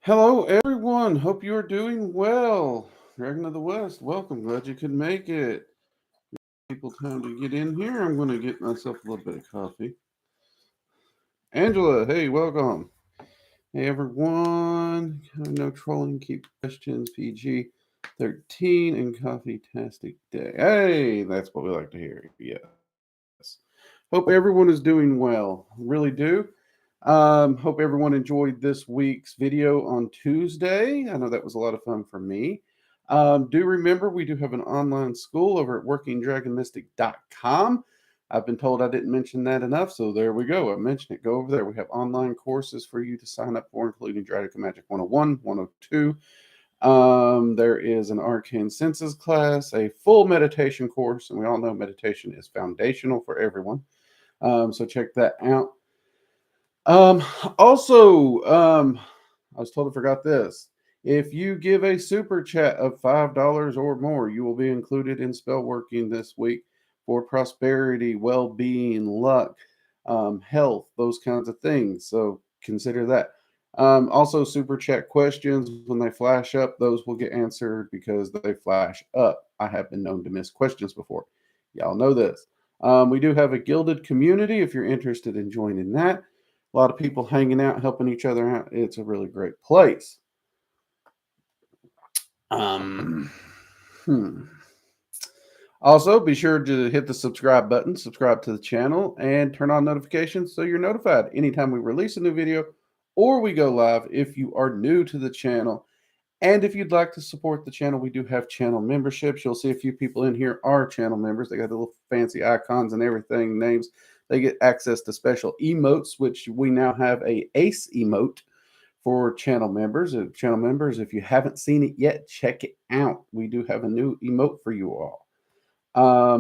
Hello, everyone. Hope you are doing well. Dragon of the West, welcome. Glad you could make it. People, time to get in here. I'm going to get myself a little bit of coffee. Angela, hey, welcome. Hey, everyone. No trolling. Keep questions PG 13 and coffee-tastic day. Hey, that's what we like to hear. Yes. Hope everyone is doing well. Really do. Hope everyone enjoyed this week's video on Tuesday. I know that was a lot of fun for me. Do remember we do have an online school over at workingdragonmystic.com. I've been told I didn't mention that enough, so there we go. I mentioned it. Go over there. We have online courses for you to sign up for, including Dragon Magic 101, 102. There is an arcane senses class, a full meditation course, and we all know meditation is foundational for everyone. So check that out. Um, also, I was told I forgot this. If you give a super chat of $5 or more, you will be included in spell working this week for prosperity, well being, luck, health, those kinds of things. So consider that. Also, super chat questions, when they flash up, those will get answered because they flash up. I have been known to miss questions before. Y'all know this. We do have a gilded community if you're interested in joining that. A lot of people hanging out, helping each other out. It's a really great place. Um, hmm. Also, be sure to hit the subscribe button, subscribe to the channel, and turn on notifications so you're notified anytime we release a new video or we go live if you are new to the channel. And if you'd like to support the channel, we do have channel memberships. You'll see a few people in here are channel members. They got the little fancy icons and everything, names. They get access to special emotes, which we now have a ace emote for channel members. If you haven't seen it yet, check it out. We do have a new emote for you all.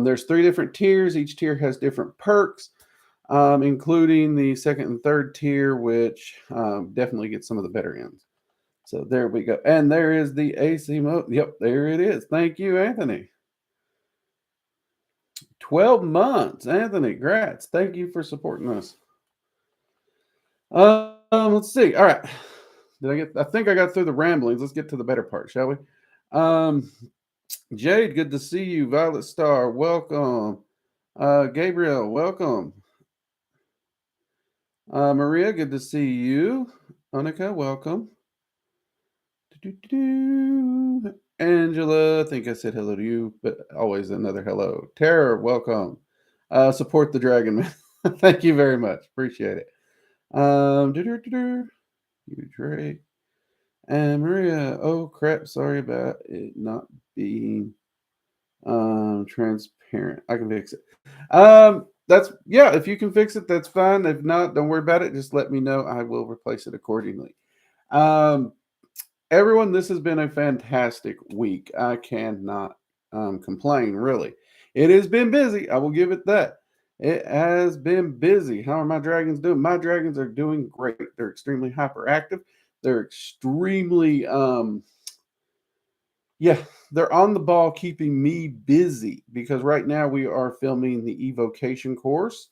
There's 3 different tiers. Each tier has different perks, including the second and third tier, which definitely gets some of the better ends. So there we go. And there is the ace emote. Yep, there it is. Thank you, Anthony. 12 months. Anthony, grats. Thank you for supporting us. Let's see. All right. I think I got through the ramblings. Let's get to the better part, shall we? Jade, good to see you. Violet Star, welcome. Gabriel, welcome. Maria, good to see you. Annika, welcome. Angela, I think I said hello to you, but always another hello. Tara, welcome. Support the Dragon Man. Thank you very much. Appreciate it. You Drake. And Maria, oh crap, sorry about it not being transparent. I can fix it. If you can fix it, that's fine. If not, don't worry about it. Just let me know. I will replace it accordingly. Everyone, this has been a fantastic week. I cannot complain, really. It has been busy. I will give it that. It has been busy. How are my dragons doing? My dragons are doing great. They're extremely hyperactive. They're extremely, they're on the ball, keeping me busy because right now we are filming the evocation course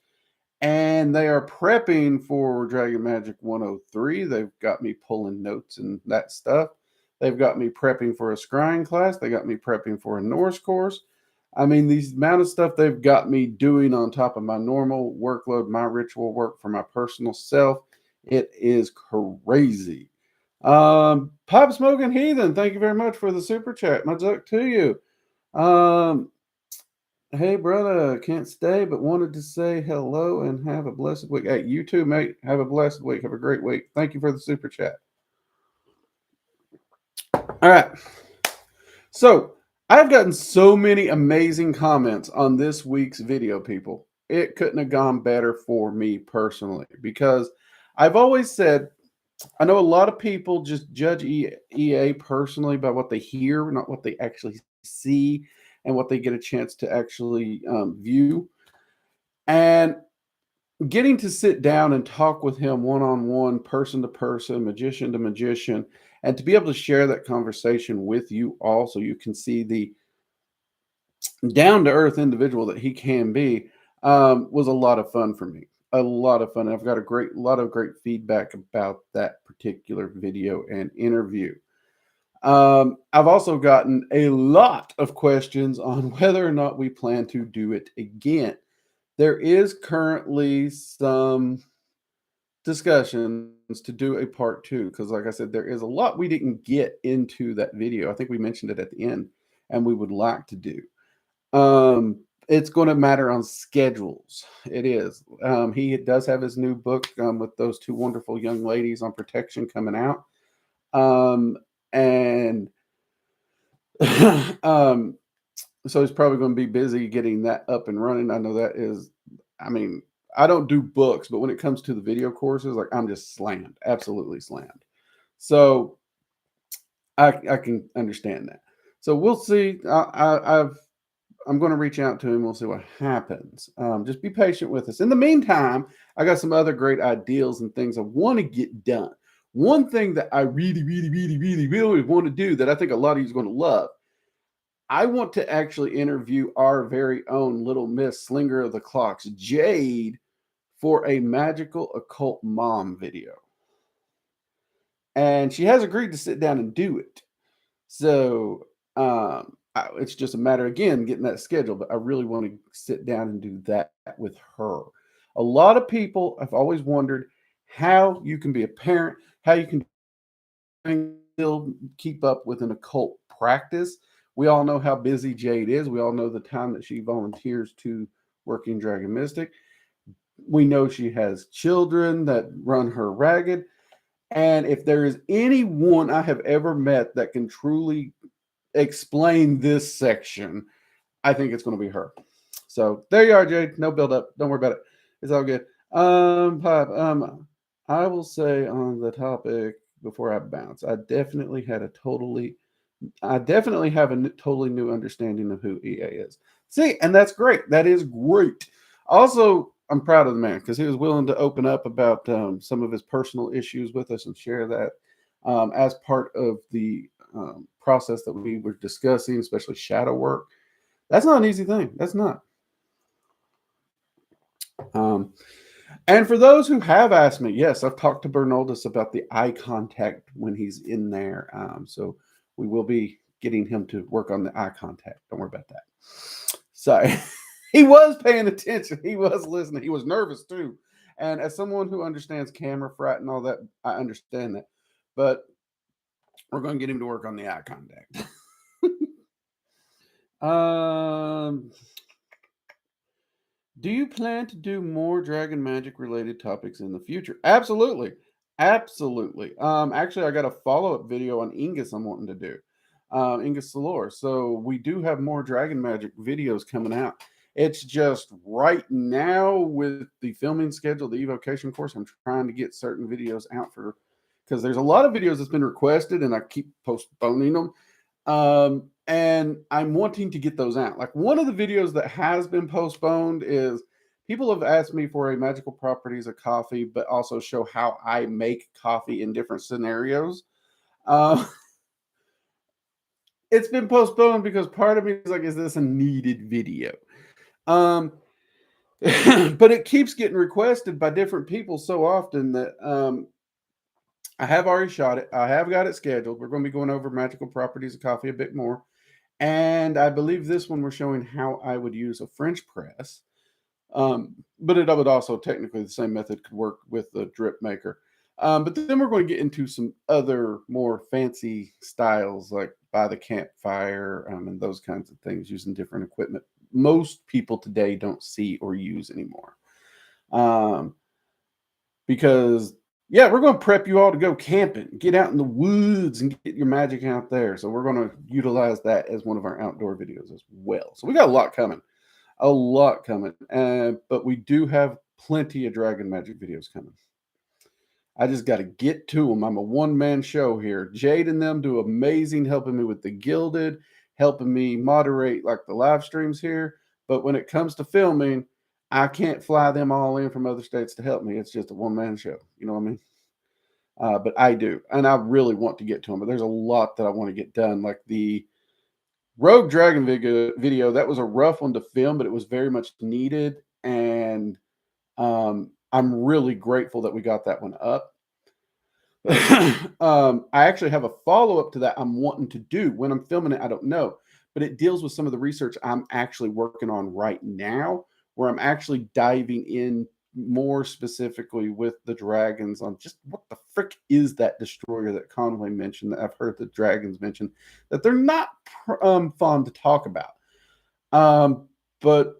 and they are prepping for Dragon Magic 103. They've got me pulling notes and that stuff. They've got me prepping for a scrying class. They got me prepping for a Norse course. I mean, the amount of stuff they've got me doing on top of my normal workload, my ritual work for my personal self, it is crazy. Pop Smoking Heathen, thank you very much for the super chat. My duck to you. Hey, brother, can't stay, but wanted to say hello and have a blessed week. Hey, you too, mate. Have a blessed week. Have a great week. Thank you for the super chat. All right. So, I've gotten so many amazing comments on this week's video, people. It couldn't have gone better for me personally because I've always said, I know a lot of people just judge EA personally by what they hear, not what they actually see and what they get a chance to actually view. And getting to sit down and talk with him one-on-one, person to person, magician to magician, and to be able to share that conversation with you all so you can see the down-to-earth individual that he can be was a lot of fun for me. a lot of fun. I've got a lot of great feedback about that particular video and interview. I've also gotten a lot of questions on whether or not we plan to do it again. There is currently some discussions to do a part two because, like I said, there is a lot we didn't get into that video. I think we mentioned it at the end, and we would like to do. It's going to matter on schedules. It is. He does have his new book with those two wonderful young ladies on protection coming out. And so he's probably going to be busy getting that up and running. I know that is, I mean, I don't do books, but when it comes to the video courses, like I'm just slammed, absolutely slammed. So I can understand that. So we'll see. I'm going to reach out to him. We'll see what happens. Just be patient with us. In the meantime, I got some other great ideas and things I want to get done. One thing that I really, really, really, really, really want to do that I think a lot of you is going to love. I want to actually interview our very own little Miss Slinger of the Clocks, Jade, for a Magickal Occult Mom video. And she has agreed to sit down and do it. So it's just a matter, again, getting that schedule. But I really want to sit down and do that with her. A lot of people have always wondered how you can be a parent, how you can still keep up with an occult practice. We all know how busy Jade is. We all know the time that she volunteers to work in Dragon Mystic. We know she has children that run her ragged. And if there is anyone I have ever met that can truly explain this section, I think it's going to be her. So there you are, Jade. No build up. Don't worry about it. It's all good. I will say on the topic before I bounce, I definitely have a totally new understanding of who EA is. See, and that's great. That is great. Also, I'm proud of the man because he was willing to open up about some of his personal issues with us and share that as part of the process that we were discussing, especially shadow work. That's not an easy thing. That's not. And for those who have asked me, yes, I've talked to Bernoldus about the eye contact when he's in there. So we will be getting him to work on the eye contact. Don't worry about that. So he was paying attention. He was listening. He was nervous too. And as someone who understands camera fright and all that, I understand that. But we're going to get him to work on the eye contact. Do you plan to do more Dragon Magic related topics in the future? Absolutely. Absolutely. Actually, I got a follow-up video on Ingus I'm wanting to do. Ingus Salor. So we do have more Dragon Magic videos coming out. It's just right now with the filming schedule, the evocation course, I'm trying to get certain videos out for, because there's a lot of videos that's been requested and I keep postponing them. And I'm wanting to get those out. Like one of the videos that has been postponed is people have asked me for a magical properties of coffee, but also show how I make coffee in different scenarios. It's been postponed because part of me is like, is this a needed video? But it keeps getting requested by different people so often that I have already shot it. I have got it scheduled. We're going to be going over magical properties of coffee a bit more. And I believe this one we're showing how I would use a French press. But it would also technically the same method could work with the drip maker. But then we're going to get into some other more fancy styles like by the campfire and those kinds of things using different equipment most people today don't see or use anymore. Because yeah, we're going to prep you all to go camping, get out in the woods and get your magic out there. So we're going to utilize that as one of our outdoor videos as well. So we got a lot coming. But we do have plenty of Dragon Magic videos coming. I just got to get to them. I'm a one-man show here. Jade and them do amazing helping me with the Gilded, helping me moderate like the live streams here. But when it comes to filming, I can't fly them all in from other states to help me. It's just a one-man show. You know what I mean? But I do. And I really want to get to them. But there's a lot that I want to get done. Like the Rogue Dragon video, that was a rough one to film, but it was very much needed. And I'm really grateful that we got that one up. I actually have a follow-up to that I'm wanting to do. When I'm filming it, I don't know, but it deals with some of the research I'm actually working on right now, where I'm actually diving in more specifically with the dragons on just what the frick is that destroyer that Conway mentioned, that I've heard the dragons mention, that they're not fond to talk about. But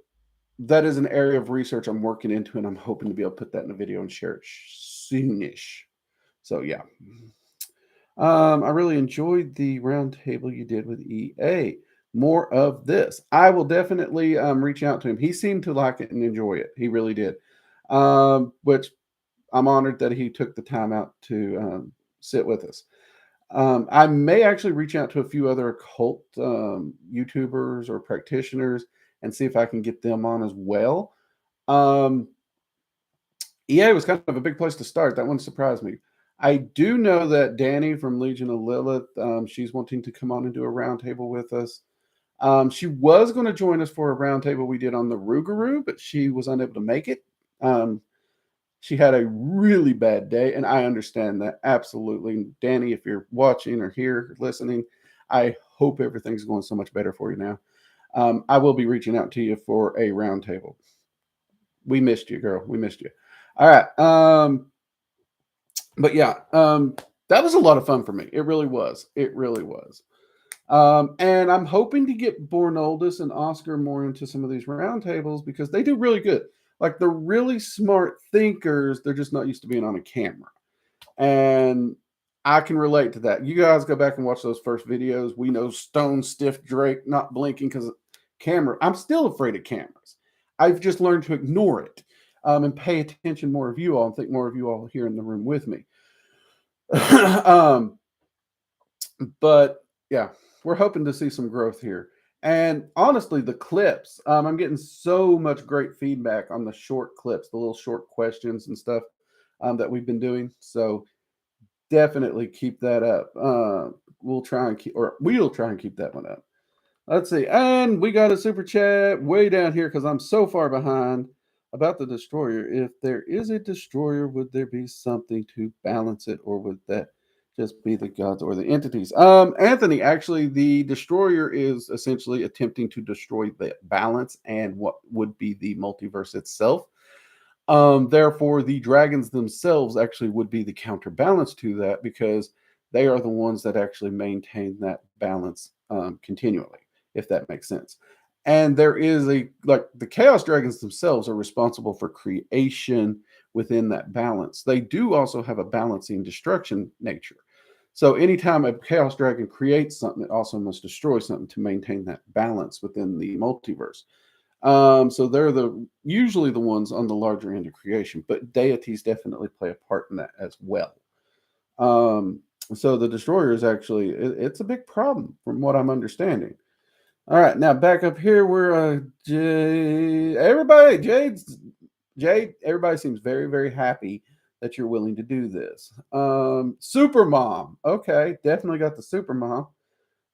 that is an area of research I'm working into, and I'm hoping to be able to put that in a video and share it soonish. So yeah. I really enjoyed the roundtable you did with EA. More of this. I will definitely reach out to him. He seemed to like it and enjoy it. He really did. Which I'm honored that he took the time out to sit with us. I may actually reach out to a few other occult YouTubers or practitioners and see if I can get them on as well. EA was kind of a big place to start. That one surprised me. I do know that Danny from Legion of Lilith, she's wanting to come on and do a roundtable with us. She was going to join us for a roundtable we did on the Rougarou, but she was unable to make it. She had a really bad day, and I understand that absolutely. Danny, if you're watching or here listening, I hope everything's going so much better for you now. I will be reaching out to you for a roundtable. We missed you, girl. We missed you. All right. But yeah, that was a lot of fun for me. It really was. It really was. And I'm hoping to get Bornoldus and Oscar more into some of these roundtables because they do really good. Like, they're really smart thinkers. They're just not used to being on a camera. And I can relate to that. You guys go back and watch those first videos. We know Stone Stiff Drake not blinking because of camera. I'm still afraid of cameras. I've just learned to ignore it and pay attention more of you all and think more of you all here in the room with me. But yeah, we're hoping to see some growth here. And honestly, the clips, I'm getting so much great feedback on the short clips, the little short questions and stuff that we've been doing. So definitely keep that up. We'll try and keep that one up. Let's see. And we got a super chat way down here because I'm so far behind about the destroyer. If there is a destroyer, would there be something to balance it, or would that just be the gods or the entities? Anthony, actually, the destroyer is essentially attempting to destroy the balance and what would be the multiverse itself. Therefore, the dragons themselves actually would be the counterbalance to that because they are the ones that actually maintain that balance continually, if that makes sense. And there is the chaos dragons themselves are responsible for creation within that balance. They do also have a balancing destruction nature. So anytime a chaos dragon creates something, it also must destroy something to maintain that balance within the multiverse. So they're usually the ones on the larger end of creation, but deities definitely play a part in that as well. So the destroyer is actually it's a big problem from what I'm understanding. All right, now back up here, we're Jade. Everybody seems very, very happy that you're willing to do this. Super Mom, okay, definitely got the Super Mom.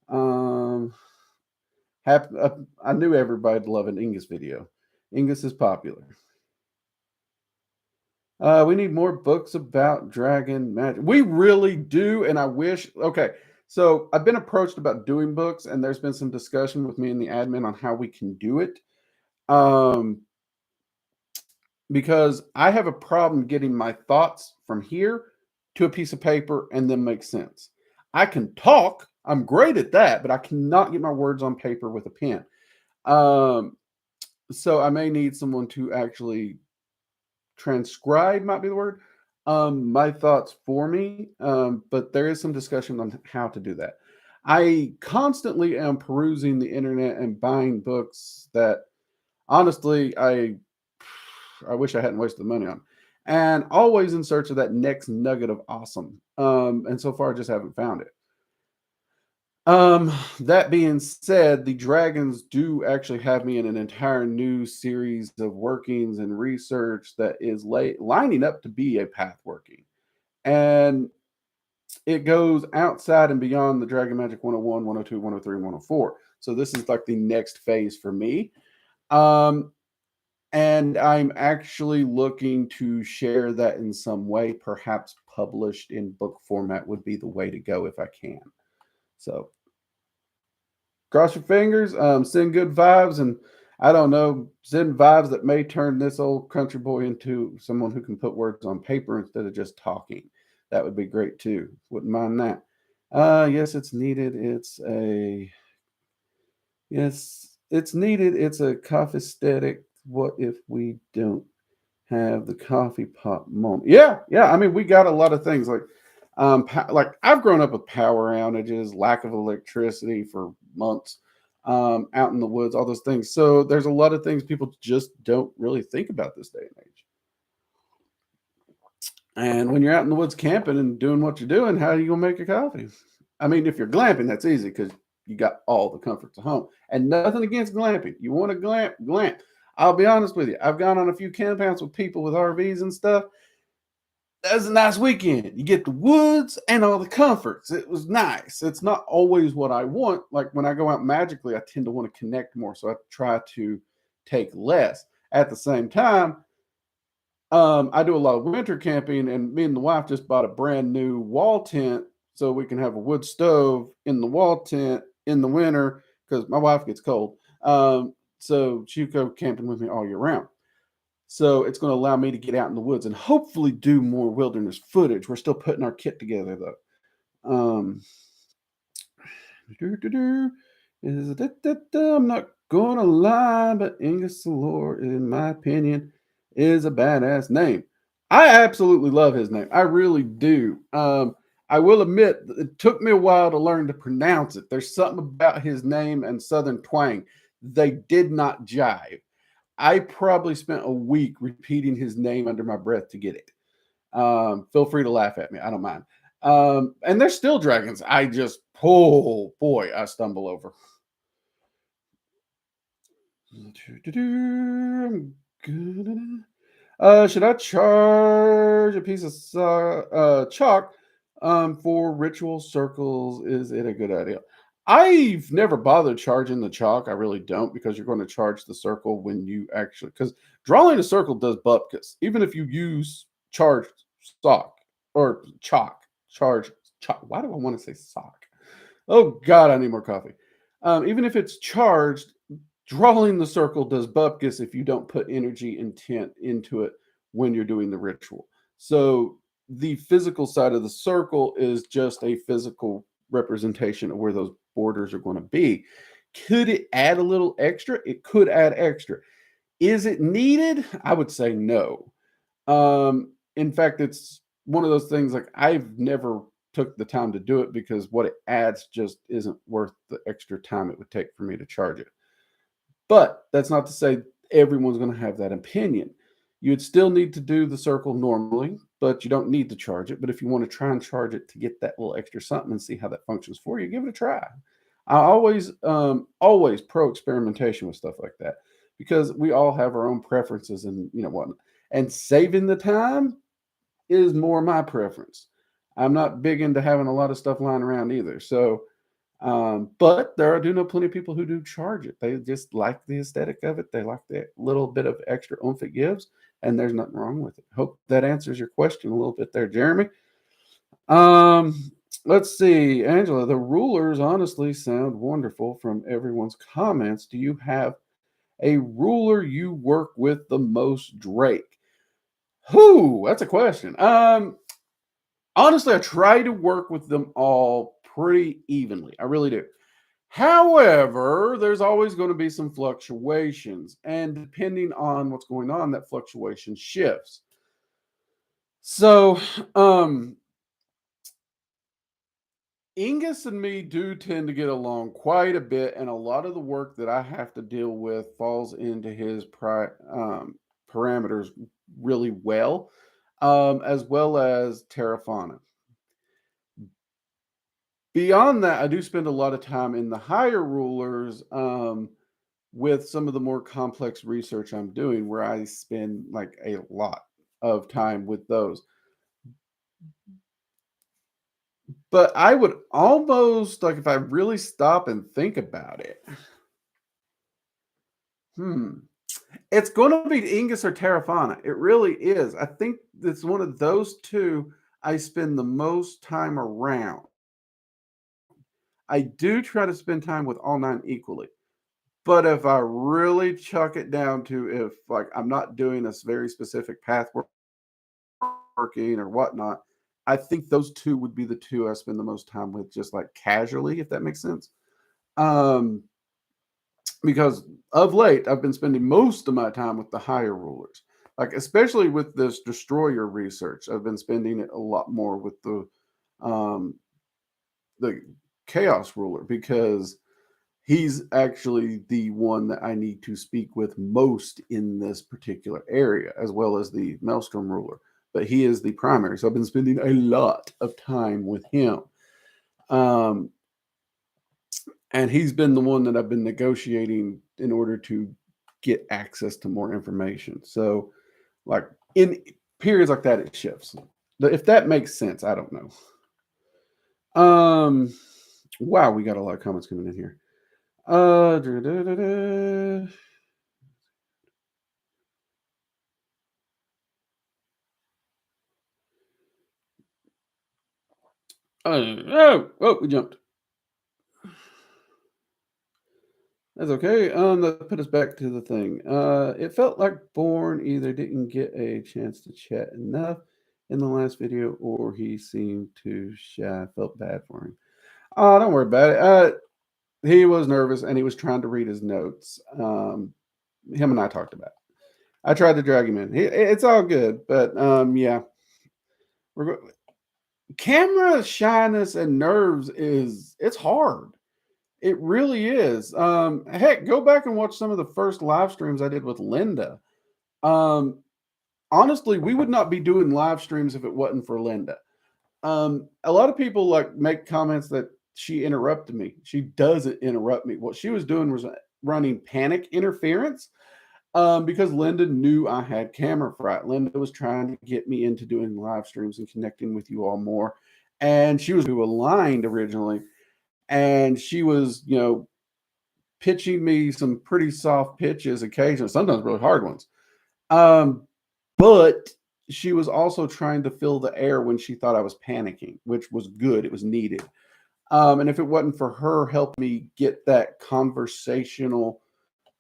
I knew everybody'd love an Ingus video. Ingus is popular. We need more books about dragon magic. We really do, and I wish. Okay, so I've been approached about doing books, and there's been some discussion with me and the admin on how we can do it. Because I have a problem getting my thoughts from here to a piece of paper and then make sense. I can talk. I'm great at that, but I cannot get my words on paper with a pen. So I may need someone to actually transcribe, might be the word, my thoughts for me. But there is some discussion on how to do that. I constantly am perusing the internet and buying books that honestly I wish I hadn't wasted the money on, and always in search of that next nugget of awesome. And so far I just haven't found it. That being said, the dragons do actually have me in an entire new series of workings and research that is lining up to be a path working. And it goes outside and beyond the Dragon Magic 101, 102, 103, 104. So this is like the next phase for me. And I'm actually looking to share that in some way, perhaps published in book format would be the way to go if I can. So cross your fingers, send good vibes, and I don't know, send vibes that may turn this old country boy into someone who can put words on paper instead of just talking. That would be great too. Wouldn't mind that. Yes, it's needed. It's needed. It's a coffee aesthetic. What if we don't have the coffee pot moment? Yeah, yeah. I mean, we got a lot of things like I've grown up with power outages, lack of electricity for months, out in the woods, all those things. So there's a lot of things people just don't really think about this day and age. And when you're out in the woods camping and doing what you're doing, how are you gonna make your coffee? I mean, if you're glamping, that's easy because you got all the comforts of home. And nothing against glamping. You want to glamp. I'll be honest with you. I've gone on a few campouts with people with RVs and stuff. That was a nice weekend. You get the woods and all the comforts. It was nice. It's not always what I want. Like when I go out magically, I tend to want to connect more. So I try to take less. At the same time, I do a lot of winter camping, and me and the wife just bought a brand new wall tent so we can have a wood stove in the wall tent in the winter because my wife gets cold. So she go camping with me all year round. So it's going to allow me to get out in the woods and hopefully do more wilderness footage. We're still putting our kit together though. I'm not gonna lie, but Angus Salor, in my opinion, is a badass name. I absolutely love his name. I really do. I will admit it took me a while to learn to pronounce it. There's something about his name and Southern twang. They did not jive. I probably spent a week repeating his name under my breath to get it. Feel free to laugh at me. I don't mind. And there's still dragons. I just, oh boy, I stumble over. I'm good. Should I charge a piece of chalk for ritual circles? Is it a good idea? I've never bothered charging the chalk. I really don't because you're going to charge the circle when you actually, because drawing a circle does bupkis. Even if you use charged stock or chalk, charge chalk. Why do I want to say sock? Oh God, I need more coffee. Even if it's charged, drawing the circle does bupkis if you don't put energy intent into it when you're doing the ritual. So the physical side of the circle is just a physical representation of where those borders are going to be. Could it add a little extra? It could add extra. Is it needed? I would say no. In fact, it's one of those things like I've never took the time to do it because what it adds just isn't worth the extra time it would take for me to charge it. But that's not to say everyone's going to have that opinion. You'd still need to do the circle normally, but you don't need to charge it. But if you want to try and charge it to get that little extra something and see how that functions for you, give it a try. I always pro experimentation with stuff like that because we all have our own preferences and what. And saving the time is more my preference. I'm not big into having a lot of stuff lying around either. So but I do know plenty of people who do charge it. They just like the aesthetic of it. They like that little bit of extra oomph it gives, and there's nothing wrong with it. Hope that answers your question a little bit there, Jeremy. Let's see, Angela. The rulers honestly sound wonderful from everyone's comments. Do you have a ruler you work with the most, Drake? Who? That's a question. Honestly, I try to work with them all pretty evenly. I really do. However, there's always going to be some fluctuations, and depending on what's going on, that fluctuation shifts. So, Ingus and me do tend to get along quite a bit, and a lot of the work that I have to deal with falls into his parameters really well, as well as Terrafana. Beyond that, I do spend a lot of time in the higher rulers with some of the more complex research I'm doing, where I spend like a lot of time with those. But I would almost like if I really stop and think about it. Hmm. It's going to be Ingus or Terrafana. It really is. I think it's one of those two I spend the most time around. I do try to spend time with all 9 equally. But if I really chuck it down to if like I'm not doing a very specific path working or whatnot, I think those 2 would be the 2 I spend the most time with just like casually, if that makes sense. Um, because of late I've been spending most of my time with the higher rulers. Like especially with this destroyer research, I've been spending it a lot more with um the chaos ruler because he's actually the one that I need to speak with most in this particular area, as well as the Maelstrom ruler. But he is the primary, so I've been spending a lot of time with him. Um, and he's been the one that I've been negotiating in order to get access to more information. So, like in periods like that, it shifts. But if that makes sense, I don't know. Wow, we got a lot of comments coming in here. Da, da, da, da. We jumped. That's okay. That put us back to the thing. It felt like Bourne either didn't get a chance to chat enough in the last video, or he seemed too shy. I felt bad for him. Oh, don't worry about it. He was nervous and he was trying to read his notes. Him and I talked about it. I tried to drag him in. It's all good, but yeah, we're camera shyness and nerves it's hard. It really is. Heck, go back and watch some of the first live streams I did with Linda. Um, honestly, we would not be doing live streams if it wasn't for Linda. A lot of people like make comments that she interrupted me. She doesn't interrupt me. What she was doing was running panic interference because Linda knew I had camera fright. Linda was trying to get me into doing live streams and connecting with you all more. And she was who aligned originally. And she was, pitching me some pretty soft pitches occasionally, sometimes really hard ones. But she was also trying to fill the air when she thought I was panicking, which was good. It was needed. And if it wasn't for her helping me get that conversational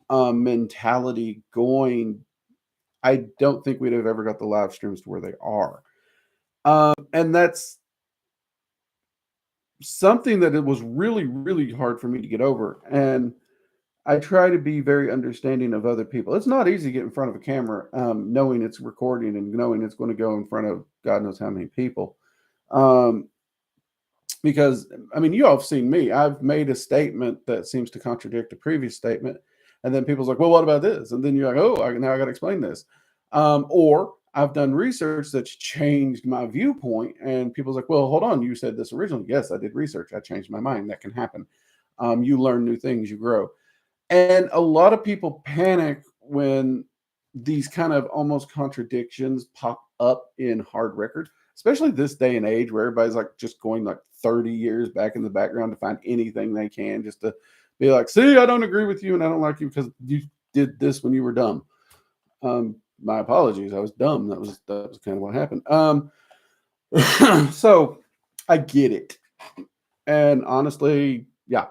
mentality going, I don't think we'd have ever got the live streams to where they are. And that's something that it was really, really hard for me to get over. And I try to be very understanding of other people. It's not easy to get in front of a camera, knowing it's recording and knowing it's going to go in front of God knows how many people. Because, I mean, you all have seen me. I've made a statement that seems to contradict a previous statement. And then people's like, well, what about this? And then you're like, oh, now I got to explain this. Or I've done research that's changed my viewpoint. And people's like, well, hold on. You said this originally. Yes, I did research. I changed my mind. That can happen. You learn new things, you grow. And a lot of people panic when these kind of almost contradictions pop up in hard record, especially this day and age where everybody's like just going like 30 years back in the background to find anything they can just to be like, see, I don't agree with you and I don't like you because you did this when you were dumb. My apologies. I was dumb. That was kind of what happened. So I get it. And honestly, yeah,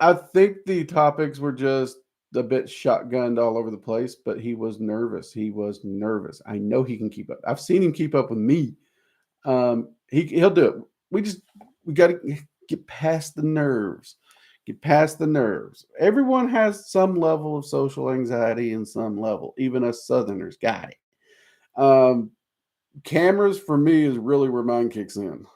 I think the topics were just a bit shotgunned all over the place, but he was nervous. He was nervous. I know he can keep up. I've seen him keep up with me. He'll do it. We got to get past the nerves. Get past the nerves. Everyone has some level of social anxiety and some level. Even us Southerners got it. Cameras for me is really where mine kicks in.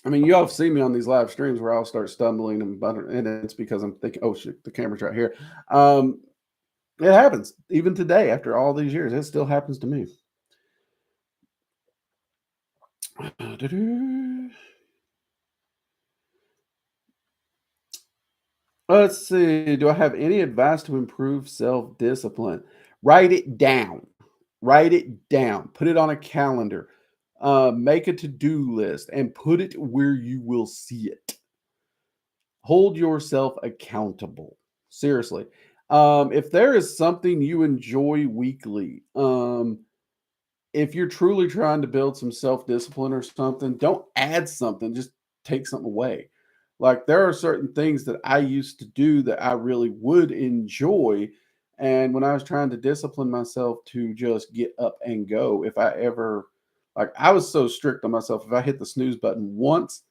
I mean, you all have seen me on these live streams where I'll start stumbling and it's because I'm thinking, oh shit, the camera's right here. It happens even today after all these years. It still happens to me. Let's see. Do I have any advice to improve self-discipline? Write it down. Write it down. Put it on a calendar. Make a to-do list and put it where you will see it. Hold yourself accountable. Seriously. If there is something you enjoy weekly, if you're truly trying to build some self-discipline or something, don't add something, just take something away. Like there are certain things that I used to do that I really would enjoy. And when I was trying to discipline myself to just get up and go, if I ever, like, I was so strict on myself, if I hit the snooze button once,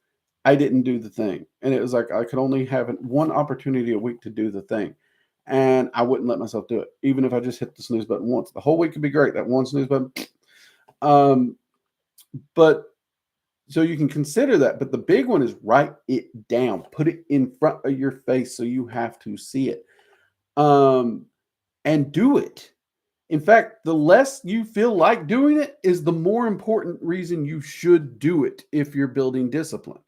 I didn't do the thing. And it was like I could only have one opportunity a week to do the thing. And I wouldn't let myself do it, even if I just hit the snooze button once. The whole week could be great. That one snooze button, um, but so you can consider that. But the big one is write it down, put it in front of your face so you have to see it, um, and do it. In fact, the less you feel like doing it is the more important reason you should do it if you're building discipline.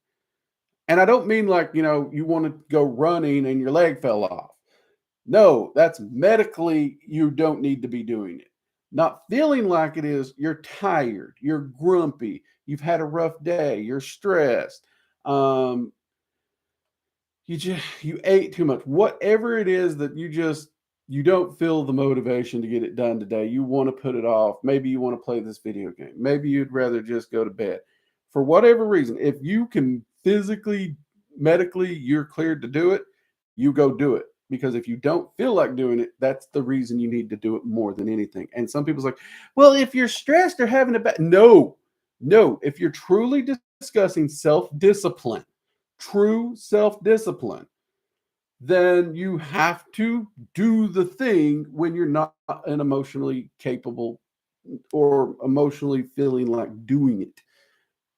And I don't mean like, you want to go running and your leg fell off. No, that's medically, you don't need to be doing it. Not feeling like it is, you're tired, you're grumpy, you've had a rough day, you're stressed, um, you ate too much. Whatever it is that you don't feel the motivation to get it done today. You want to put it off. Maybe you want to play this video game. Maybe you'd rather just go to bed. For whatever reason, if you can physically, medically, you're cleared to do it, you go do it. Because if you don't feel like doing it, that's the reason you need to do it more than anything. And some people's like, well, if you're stressed or having a bad, no, no. If you're truly discussing self-discipline, true self-discipline, then you have to do the thing when you're not an emotionally capable or emotionally feeling like doing it.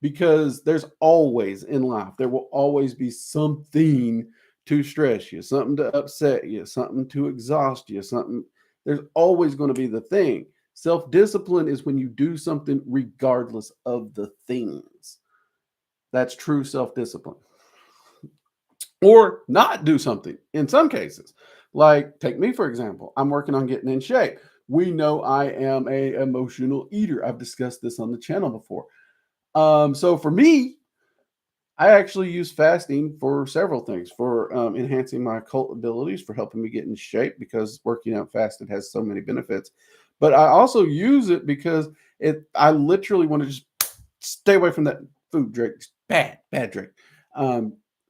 Because there's always in life, there will always be something to stress you, something to upset you, something to exhaust you, something. There's always going to be the thing. Self discipline is when you do something regardless of the things. That's true self discipline. Or not do something in some cases. Like, take me, for example, I'm working on getting in shape. We know I am a emotional eater. I've discussed this on the channel before. So for me, I actually use fasting for several things, for enhancing my occult abilities, for helping me get in shape, because working out fasted has so many benefits. But I also use it because I literally want to just stay away from that food drink. Bad, bad drink.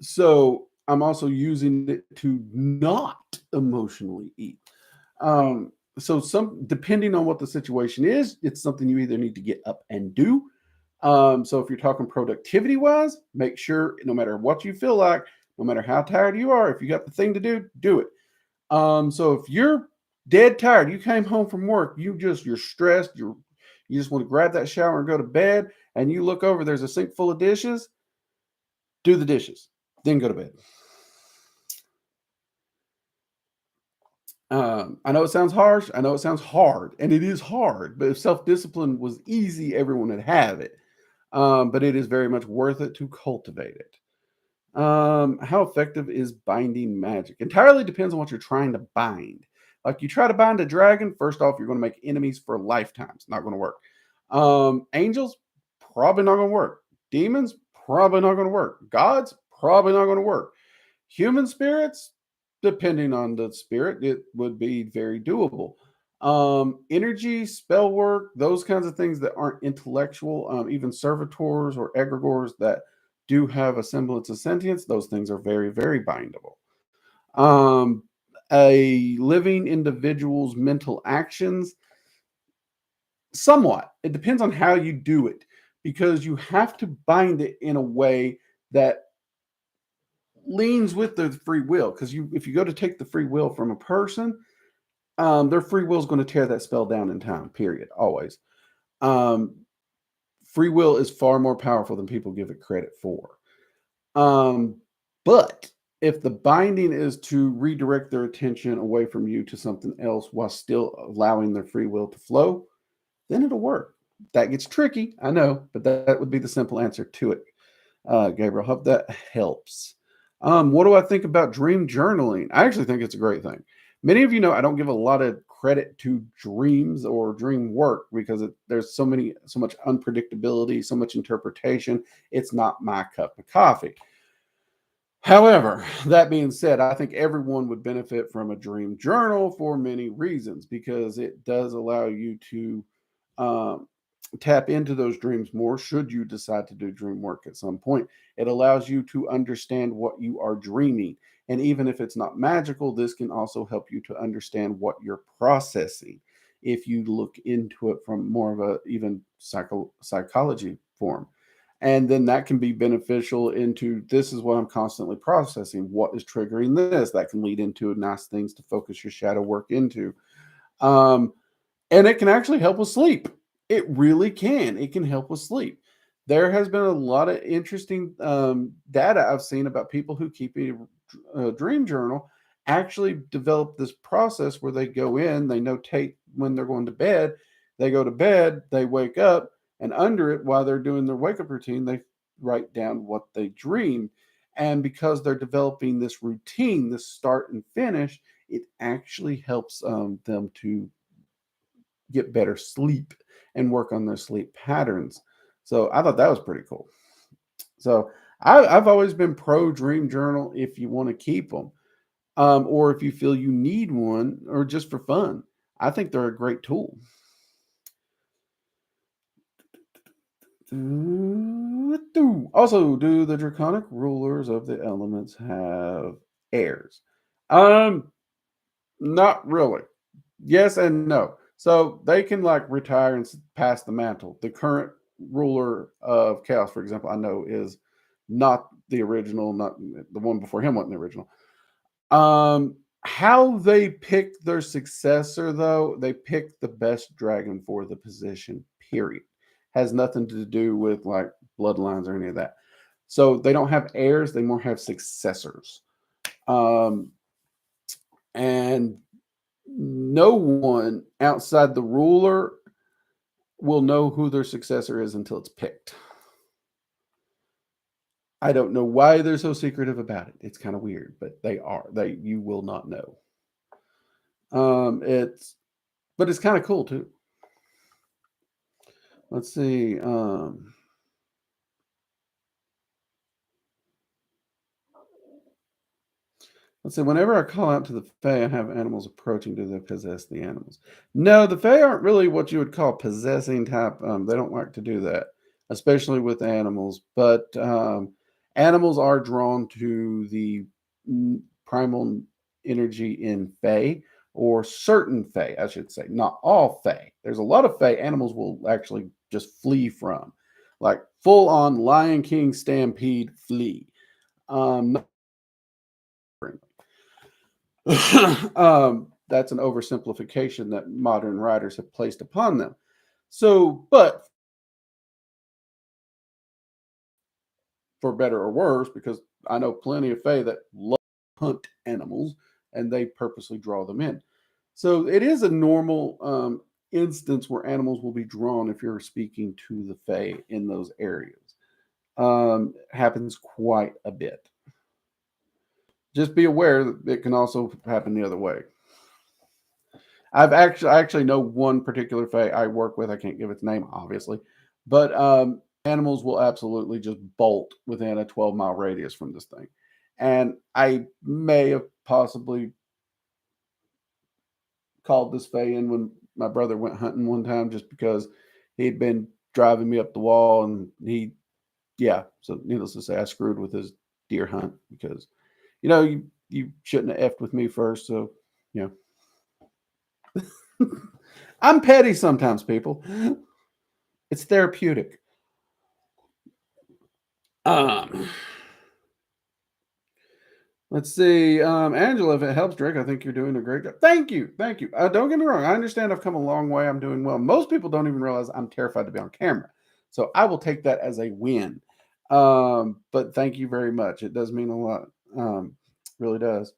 So I'm also using it to not emotionally eat. So depending on what the situation is, it's something you either need to get up and do. So if you're talking productivity wise, make sure no matter what you feel like, no matter how tired you are, if you got the thing to do, do it. So if you're dead tired, you came home from work, you're stressed, you just want to grab that shower and go to bed, and you look over, there's a sink full of dishes, do the dishes, then go to bed. I know it sounds harsh. I know it sounds hard, and it is hard. But if self-discipline was easy, everyone would have it. But it is very much worth it to cultivate it. How effective is binding magic? Entirely depends on what you're trying to bind. Like, you try to bind a dragon, first off, you're going to make enemies for lifetimes. Not going to work. Angels, probably not going to work. Demons, probably not going to work. Gods, probably not going to work. Human spirits, depending on the spirit, it would be very doable. Energy, spell work, those kinds of things that aren't intellectual, even servitors or egregores that do have a semblance of sentience, those things are very, very bindable. Um, a living individual's mental actions, somewhat. It depends on how you do it, because you have to bind it in a way that leans with the free will. Because if you go to take the free will from a person, their free will is going to tear that spell down in time, period, always. Um, Free will is far more powerful than people give it credit for. But if the binding is to redirect their attention away from you to something else while still allowing their free will to flow, then it'll work. That gets tricky, I know, but that would be the simple answer to it. Gabriel, hope that helps. What do I think about dream journaling? I actually think it's a great thing. Many of you know I don't give a lot of credit to dreams or dream work because there's so much unpredictability, so much interpretation. It's not my cup of coffee. However, that being said, I think everyone would benefit from a dream journal for many reasons because it does allow you to um, tap into those dreams more should you decide to do dream work at some point. It allows you to understand what you are dreaming. And even if it's not magical, this can also help you to understand what you're processing if you look into it from more of a even psychology form. And then that can be beneficial into this is what I'm constantly processing. What is triggering this? That can lead into nice things to focus your shadow work into. Um, and it can actually help with sleep. It really can. It can help with sleep. There has been a lot of interesting data I've seen about people who keep a dream journal actually develop this process where they go in, they notate when they're going to bed, they go to bed, they wake up, and under it, while they're doing their wake up routine, they write down what they dreamed. And because they're developing this routine, this start and finish, it actually helps them to get better sleep and work on their sleep patterns. So I thought that was pretty cool. So I've always been pro dream journal if you want to keep them, or if you feel you need one, or just for fun. I think they're a great tool. Also, do the draconic rulers of the elements have heirs? Um, Not really. Yes and no. So they can like retire and pass the mantle. The current ruler of chaos, for example, I know is not the original, not the one before him wasn't the original. How they pick their successor, though, they pick the best dragon for the position, period. Has nothing to do with like bloodlines or any of that. So they don't have heirs, they more have successors. Um, and no one outside the ruler will know who their successor is until it's picked. I don't know why they're so secretive about it. It's kind of weird, but they are. They you will not know. It's but it's kind of cool too. Let's see. Let's see. Whenever I call out to the Fae, I have animals approaching. Do they possess the animals? No, the Fae aren't really what you would call possessing type. They don't like to do that, especially with animals. But animals are drawn to the primal energy in Fae, or certain Fae, I should say. Not all Fae. There's a lot of Fae animals will actually just flee from, like full on Lion King stampede flee. Not that's an oversimplification that modern writers have placed upon them. So, but for better or worse, because I know plenty of Fae that love to hunt animals and they purposely draw them in. So it is a normal instance where animals will be drawn if you're speaking to the Fae in those areas. Happens quite a bit. Just be aware that it can also happen the other way. I actually know one particular Fae I work with. I can't give its name, obviously, but animals will absolutely just bolt within a 12-mile radius from this thing. And I may have possibly called this Fae in when my brother went hunting one time, just because he'd been driving me up the wall, and yeah. So needless to say, I screwed with his deer hunt because you shouldn't have effed with me first. So yeah, I'm petty sometimes, people. It's therapeutic. Um, let's see, Angela, if it helps, Drake, I think you're doing a great job. Thank you, thank you. Don't get me wrong. I understand I've come a long way. I'm doing well. Most people don't even realize I'm terrified to be on camera, so I will take that as a win. But thank you very much. It does mean a lot. Really does.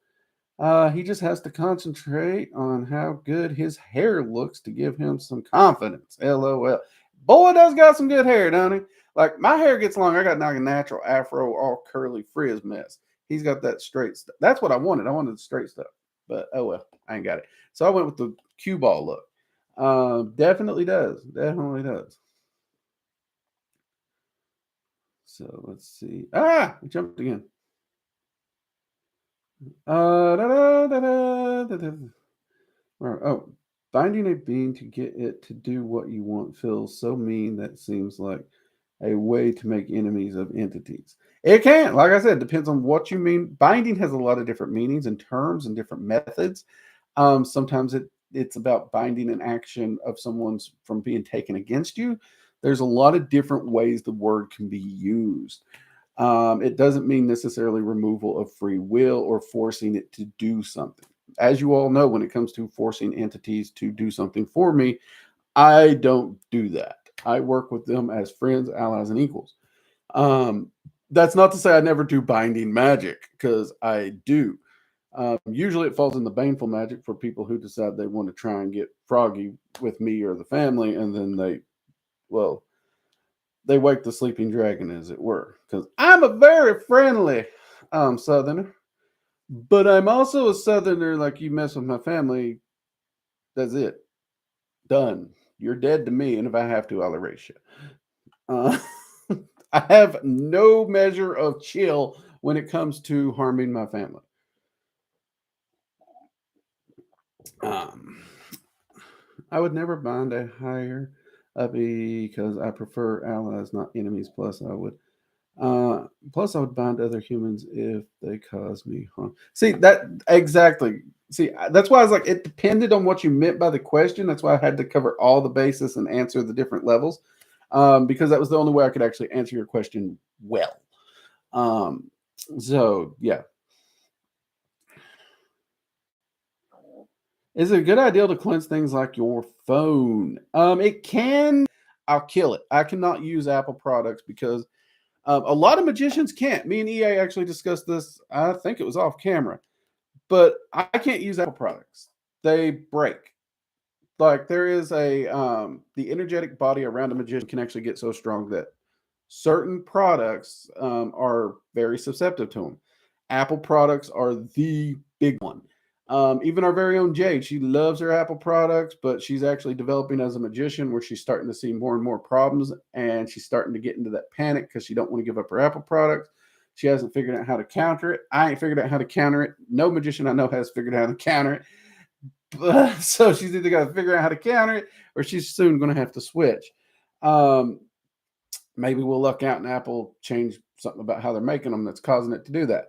He just has to concentrate on how good his hair looks to give him some confidence. LOL. Boy does got some good hair, don't he? Like my hair gets long. I got like a natural afro, all curly frizz mess. He's got that straight stuff. That's what I wanted. I wanted the straight stuff. But oh well, I ain't got it. So I went with the cue ball look. Definitely does. Definitely does. So let's see. Ah, I jumped again. Oh, binding a being to get it to do what you want feels so mean that seems like a way to make enemies of entities. It can, like I said, depends on what you mean. Binding has a lot of different meanings and terms and different methods. Sometimes it's about binding an action of someone's from being taken against you. There's a lot of different ways the word can be used. It doesn't mean necessarily removal of free will or forcing it to do something. As you all know, when it comes to forcing entities to do something for me, I don't do that. I work with them as friends, allies, and equals. Um, that's not to say I never do binding magic, because I do. Usually it falls in the baneful magic for people who decide they want to try and get froggy with me or the family, and then well, they wake the sleeping dragon, as it were. Because I'm a very friendly Southerner, but I'm also a Southerner. Like, you mess with my family, that's it. Done. You're dead to me, and if I have to, I'll erase you. Uh, I have no measure of chill when it comes to harming my family. Um, I would never bind a higher because I prefer allies, not enemies. Uh, Plus, I would bind other humans if they cause me harm. See that exactly. See, that's why I was like, it depended on what you meant by the question. That's why I had to cover all the bases and answer the different levels, because that was the only way I could actually answer your question well. Um, so yeah, is it a good idea to cleanse things like your phone? It can. I'll kill it. I cannot use Apple products because a lot of magicians can't. Me and EA actually discussed this. I think it was off camera, but I can't use Apple products. They break. Like, there is the energetic body around a magician can actually get so strong that certain products are very susceptible to them. Apple products are the big one. Even our very own Jade, she loves her Apple products, but she's actually developing as a magician where she's starting to see more and more problems, and she's starting to get into that panic because she don't want to give up her Apple products. She hasn't figured out how to counter it. I ain't figured out how to counter it. No magician I know has figured out how to counter it. So she's either got to figure out how to counter it, or she's soon going to have to switch. Um, Maybe we'll luck out and Apple change something about how they're making them that's causing it to do that.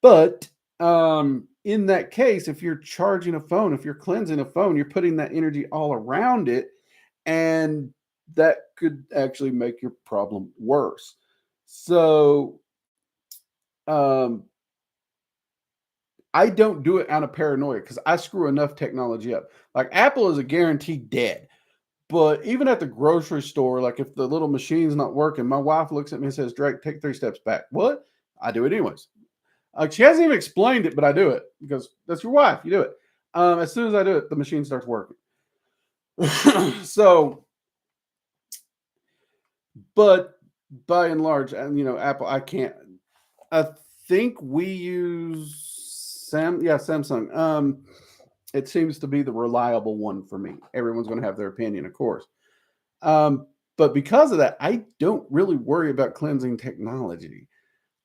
But in that case, if you're charging a phone, if you're cleansing a phone, you're putting that energy all around it, and that could actually make your problem worse. So um, I don't do it out of paranoia because I screw enough technology up. Like, Apple is a guaranteed dead. But even at the grocery store, like, if the little machine's not working, my wife looks at me and says, Drake, take 3 steps back. What? I do it anyways. Like, she hasn't even explained it, but I do it because that's your wife. You do it. As soon as I do it, the machine starts working. So, but by and large, and Apple, I can't. I think we use Samsung. It seems to be the reliable one for me. Everyone's going to have their opinion, of course. Um, but because of that, I don't really worry about cleansing technology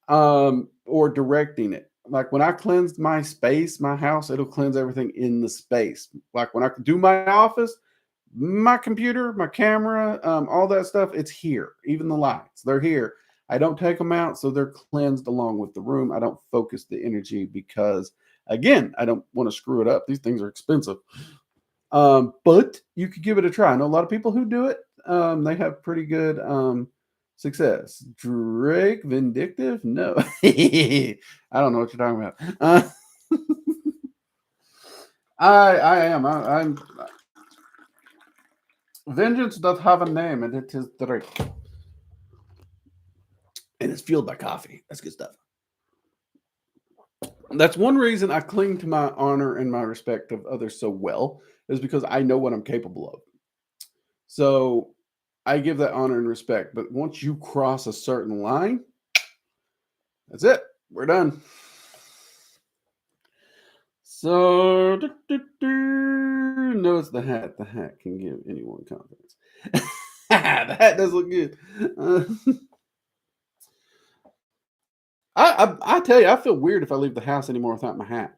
or directing it. Like, when I cleanse my space, my house, it'll cleanse everything in the space. Like, when I do my office, my computer, my camera, all that stuff, it's here. Even the lights, they're here. I don't take them out, so they're cleansed along with the room. I don't focus the energy because, again, I don't want to screw it up. These things are expensive. But you could give it a try. I know a lot of people who do it. They have pretty good success. Drake Vindictive? No. I don't know what you're talking about. I am. I'm Vengeance does have a name, and it is Drake. And it's fueled by coffee. That's good stuff. That's one reason I cling to my honor and my respect of others so well, is because I know what I'm capable of. So I give that honor and respect. But once you cross a certain line, that's it. We're done. So, no, it's the hat. The hat can give anyone confidence. The hat does look good. I tell you, I feel weird if I leave the house anymore without my hat.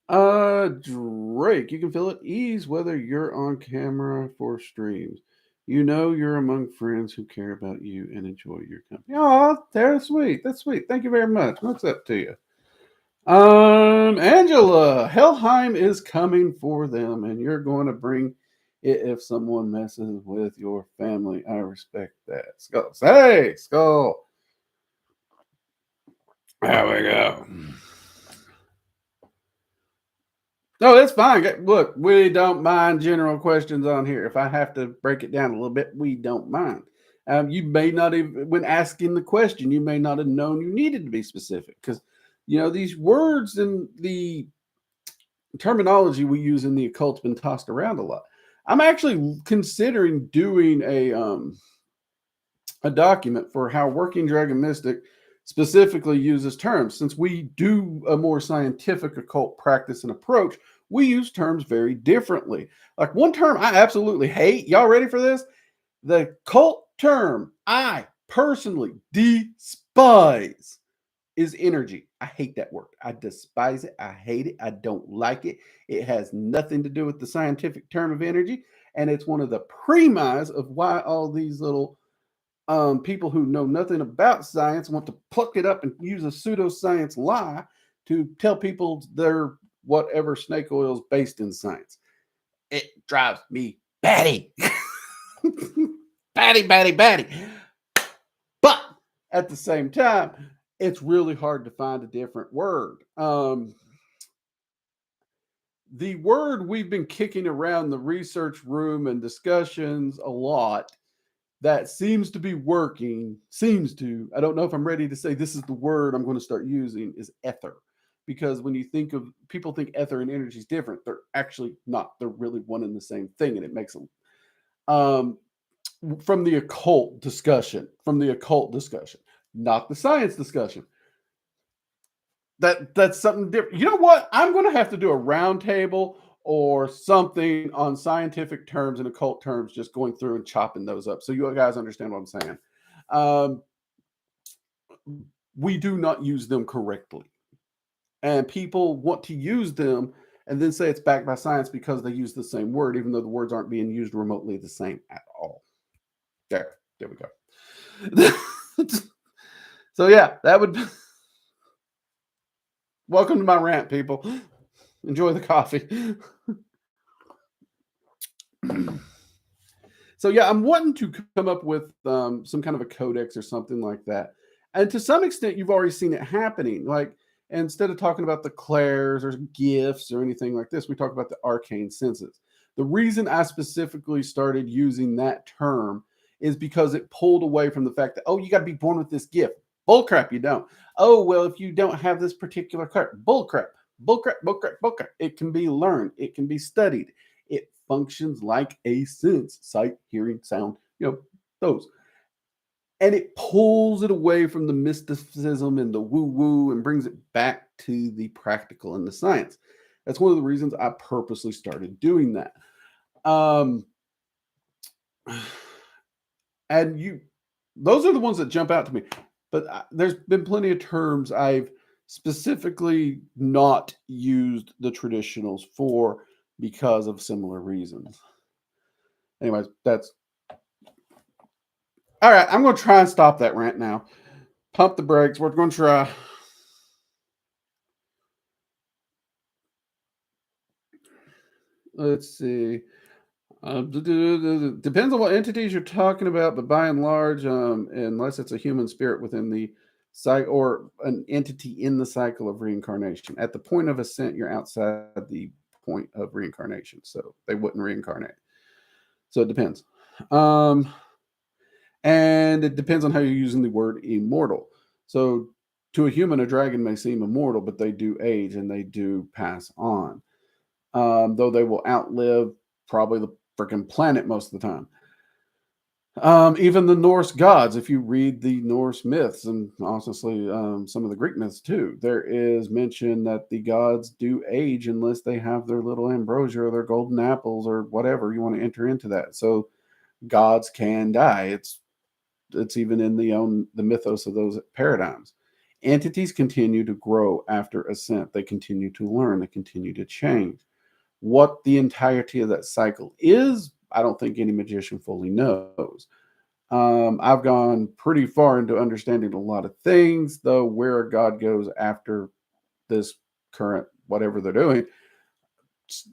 Drake, you can feel at ease whether you're on camera for streams. You know you're among friends who care about you and enjoy your company. Oh, that's sweet. That's sweet. Thank you very much. What's up to you? Angela, Helheim is coming for them, and you're going to bring it if someone messes with your family. I respect that. Skull. Hey, Skull. There we go. No, that's fine. Look, we don't mind general questions on here. If I have to break it down a little bit, we don't mind. You may not even, when asking the question, you may not have known you needed to be specific because, these words and the terminology we use in the occult's been tossed around a lot. I'm actually considering doing a document for how Working Dragon Mystic specifically uses terms. Since we do a more scientific occult practice and approach, we use terms very differently. Like one term I absolutely hate. Y'all ready for this? The cult term I personally despise is energy. I hate that word. I despise it. I hate it. I don't like it. It has nothing to do with the scientific term of energy. And it's one of the premise of why all these little people who know nothing about science want to pluck it up and use a pseudoscience lie to tell people they're whatever snake oil is based in science. It drives me batty. batty. But at the same time, it's really hard to find a different word. The word we've been kicking around the research room and discussions a lot that seems to be working, I don't know if I'm ready to say this is the word I'm going to start using, is ether. Because when you think of, people think ether and energy is different. They're actually not. They're really one and the same thing. And it makes them, from the occult discussion, not the science discussion. That's something different. You know what? I'm going to have to do a round table or something on scientific terms and occult terms, just going through and chopping those up so you guys understand what I'm saying. We do not use them correctly. And people want to use them and then say it's backed by science because they use the same word, even though the words aren't being used remotely the same at all. There we go. So yeah, that would... Welcome to my rant, people. Enjoy the coffee. So yeah, I'm wanting to come up with some kind of a codex or something like that. And to some extent, you've already seen it happening. Like, instead of talking about the clairs or gifts or anything like this, we talk about the arcane senses. The reason I specifically started using that term is because it pulled away from the fact that, oh, you got to be born with this gift. Bullcrap, you don't. Oh, well, if you don't have this particular card, bullcrap. It can be learned. It can be studied. It functions like a sense: sight, hearing, sound, those. And it pulls it away from the mysticism and the woo-woo and brings it back to the practical and the science. That's one of the reasons I purposely started doing that. And those are the ones that jump out to me. But there's been plenty of terms I've specifically not used the traditionals for because of similar reasons. Anyways, that's... All right, I'm going to try and stop that rant now. Pump the brakes. We're going to try. Let's see. Depends on what entities you're talking about, but by and large, unless it's a human spirit within the cycle or an entity in the cycle of reincarnation, at the point of ascent, you're outside the point of reincarnation, so they wouldn't reincarnate. So it depends. And it depends on how you're using the word immortal. So to a human, a dragon may seem immortal, but they do age and they do pass on. Though they will outlive probably the freaking planet most of the time. Even the Norse gods, if you read the Norse myths, and honestly some of the Greek myths too, there is mention that the gods do age unless they have their little ambrosia or their golden apples or whatever you want to enter into that. So gods can die. It's it's even in the mythos of those paradigms. Entities continue to grow after ascent. They continue to learn. They continue to change. What the entirety of that cycle is, I don't think any magician fully knows. I've gone pretty far into understanding a lot of things, though where God goes after this current whatever they're doing, it's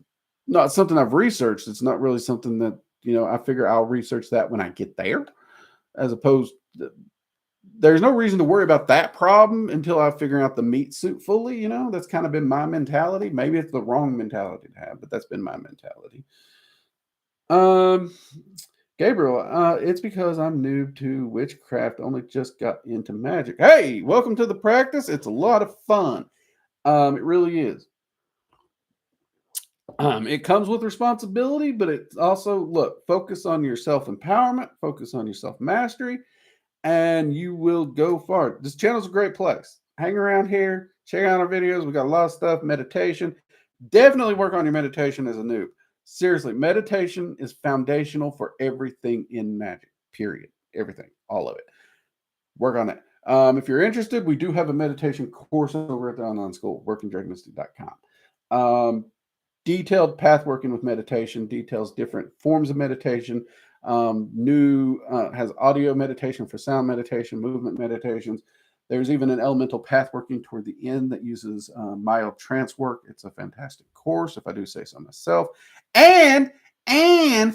not something I've researched. It's not really something that, I figure I'll research that when I get there, as opposed to, there's no reason to worry about that problem until I figure out the meat suit fully. That's kind of been my mentality. Maybe it's the wrong mentality to have, but that's been my mentality. Gabriel, it's because I'm new to witchcraft, only just got into magic. Hey, welcome to the practice. It's a lot of fun. It really is. It comes with responsibility, but it's also, look, focus on your self-empowerment, focus on your self-mastery, and you will go far. This channel's a great place. Hang around here, check out our videos. We got a lot of stuff, meditation. Definitely work on your meditation as a noob. Seriously, meditation is foundational for everything in magic, period. Everything, all of it. Work on it. If you're interested, we do have a meditation course over at the online school, workingdragonmystic.com. Detailed path working with meditation, details different forms of meditation. Has audio meditation for sound meditation, movement meditations. There's even an elemental path working toward the end that uses mild trance work. It's a fantastic course, if I do say so myself. And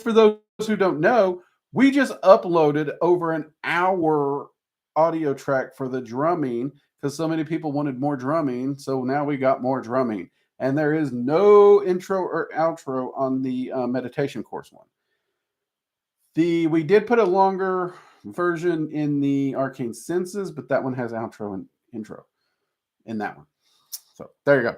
for those who don't know, we just uploaded over an hour audio track for the drumming because so many people wanted more drumming. So now we got more drumming. And there is no intro or outro on the meditation course one. We did put a longer version in the Arcane Senses, but that one has outro and intro in that one. So there you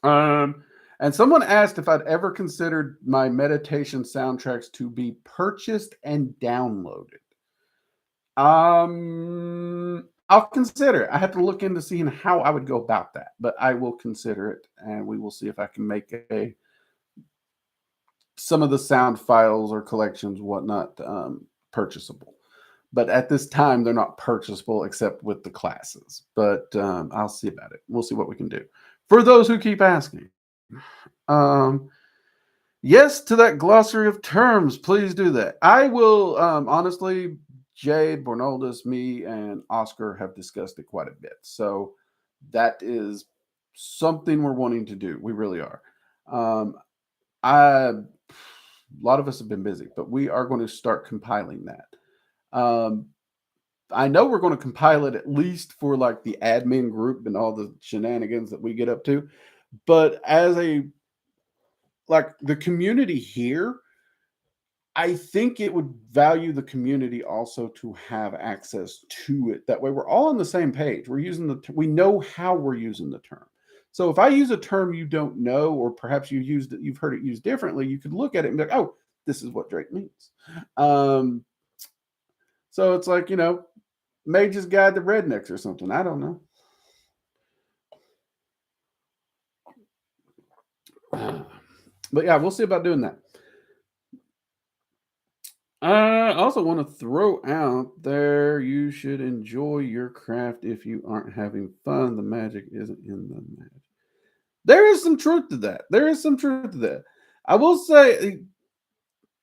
go. And someone asked if I'd ever considered my meditation soundtracks to be purchased and downloaded. I'll consider it. I have to look into seeing how I would go about that, but I will consider it, and we will see if I can make some of the sound files or collections, whatnot, purchasable. But at this time, they're not purchasable except with the classes. But I'll see about it. We'll see what we can do. For those who keep asking. Yes to that glossary of terms. Please do that. I will, honestly, Jade, Bornoldus, me, and Oscar have discussed it quite a bit. So that is something we're wanting to do. We really are. A lot of us have been busy, but we are going to start compiling that. I know we're going to compile it at least for like the admin group and all the shenanigans that we get up to. But as the community here, I think it would value the community also to have access to it. That way we're all on the same page. We're using we know how we're using the term. So if I use a term you don't know, or perhaps you've heard it used differently, you could look at it and be like, oh, this is what Drake means. So it's like, Mage's Guide to Rednecks or something. I don't know. But yeah, we'll see about doing that. I also want to throw out there, you should enjoy your craft. If you aren't having fun, the magic isn't in the magic. There is some truth to that. I will say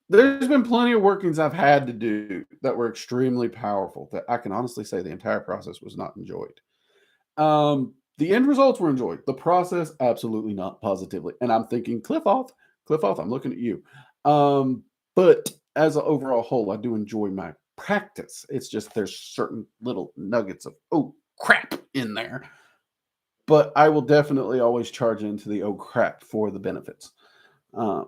there's been plenty of workings I've had to do that were extremely powerful that I can honestly say the entire process was not enjoyed. The end results were enjoyed. The process, absolutely not, positively. And I'm thinking, Cliffoth, I'm looking at you. But as an overall whole, I do enjoy my practice. It's just there's certain little nuggets of, oh, crap in there. But I will definitely always charge into the, oh, crap for the benefits. But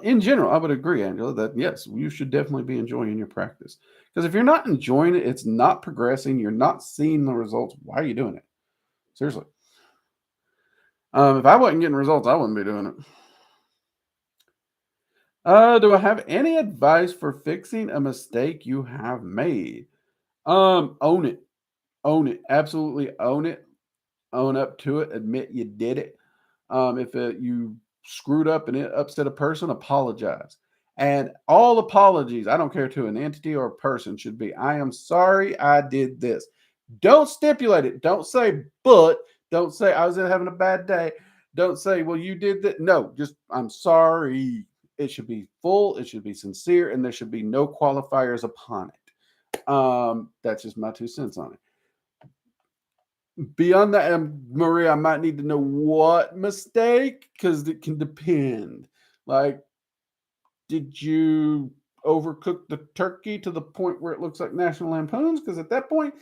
in general, I would agree, Angela, that yes, you should definitely be enjoying your practice. Because if you're not enjoying it, it's not progressing, you're not seeing the results, why are you doing it? Seriously. If I wasn't getting results, I wouldn't be doing it. Do I have any advice for fixing a mistake you have made? Own it. Own it. Absolutely own it. Own up to it. Admit you did it. If you screwed up and it upset a person, apologize. And all apologies, I don't care to an entity or a person, should be, I am sorry I did this. Don't stipulate it. Don't say, but. Don't say, I was having a bad day. Don't say, well, you did that. No, just, I'm sorry. It should be full. It should be sincere. And there should be no qualifiers upon it. That's just my 2 cents on it. Beyond that, Maria, I might need to know what mistake, because it can depend. Like, did you overcook the turkey to the point where it looks like National Lampoons? Because at that point,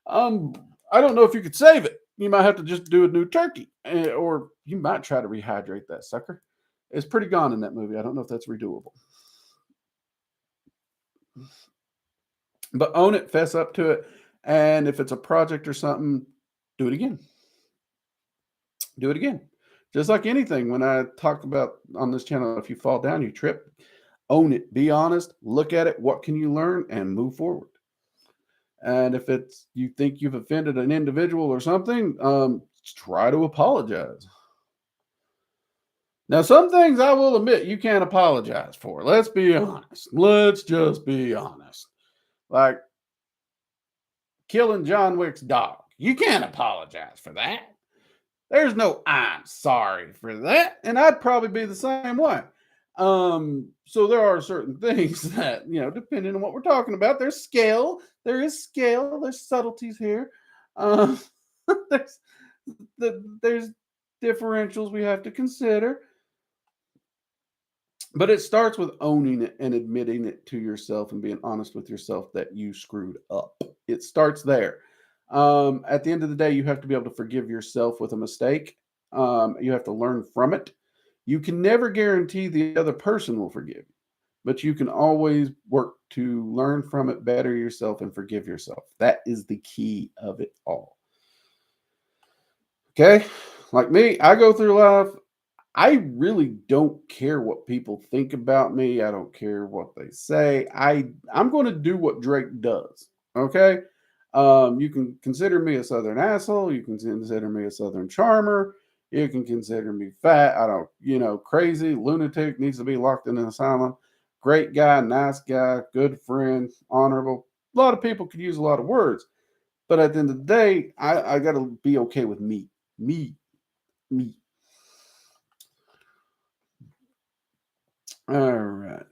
I don't know if you could save it. You might have to just do a new turkey, or you might try to rehydrate that sucker. It's pretty gone in that movie. I don't know if that's redoable. But own it, fess up to it, and if it's a project or something, do it again. Do it again. Just like anything, when I talk about on this channel, if you fall down, you trip, own it. Be honest. Look at it. What can you learn? And move forward. And if it's you think you've offended an individual or something, try to apologize. Now, some things I will admit you can't apologize for. Let's be honest. Let's just be honest. Like killing John Wick's dog. You can't apologize for that. There's no I'm sorry for that. And I'd probably be the same way. So there are certain things that, depending on what we're talking about, there's scale. There is scale. There's subtleties here. There's differentials we have to consider. But it starts with owning it and admitting it to yourself and being honest with yourself that you screwed up. It starts there. At the end of the day, you have to be able to forgive yourself with a mistake. You have to learn from it. You can never guarantee the other person will forgive you, but you can always work to learn from it, better yourself, and forgive yourself. That is the key of it all. Okay? Like me, I go through life. I really don't care what people think about me. I don't care what they say. I'm going to do what Drake does. Okay? You can consider me a Southern asshole. You can consider me a Southern charmer. You can consider me fat. I don't, crazy, lunatic, needs to be locked in an asylum. Great guy, nice guy, good friend, honorable. A lot of people could use a lot of words. But at the end of the day, I got to be okay with me. Me. All right.